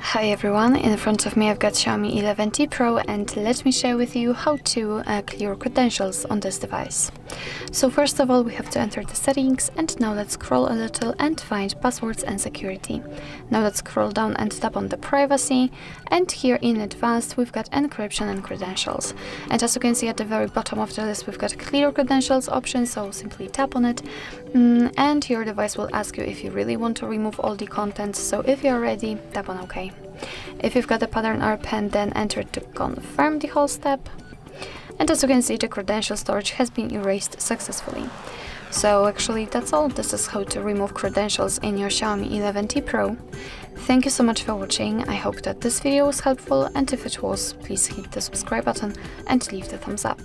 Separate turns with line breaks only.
Hi everyone, in front of me I've got Xiaomi 11T Pro, and let me share with you how to clear credentials on this device. So first of all, we have to enter the settings, and now let's scroll a little and find passwords and security. Now let's scroll down and tap on the privacy, and here in advanced we've got encryption and credentials. And as you can see at the very bottom of the list, we've got clear credentials option, so simply tap on it. And your device will ask you if you really want to remove all the content, so if you're ready, tap on OK. If you've got a pattern or a pen, then enter to confirm the whole step. And as you can see, the credential storage has been erased successfully. So actually that's all. This is how to remove credentials in your Xiaomi 11T Pro. Thank you so much for watching. I hope that this video was helpful, and if it was, please hit the subscribe button and leave the thumbs up.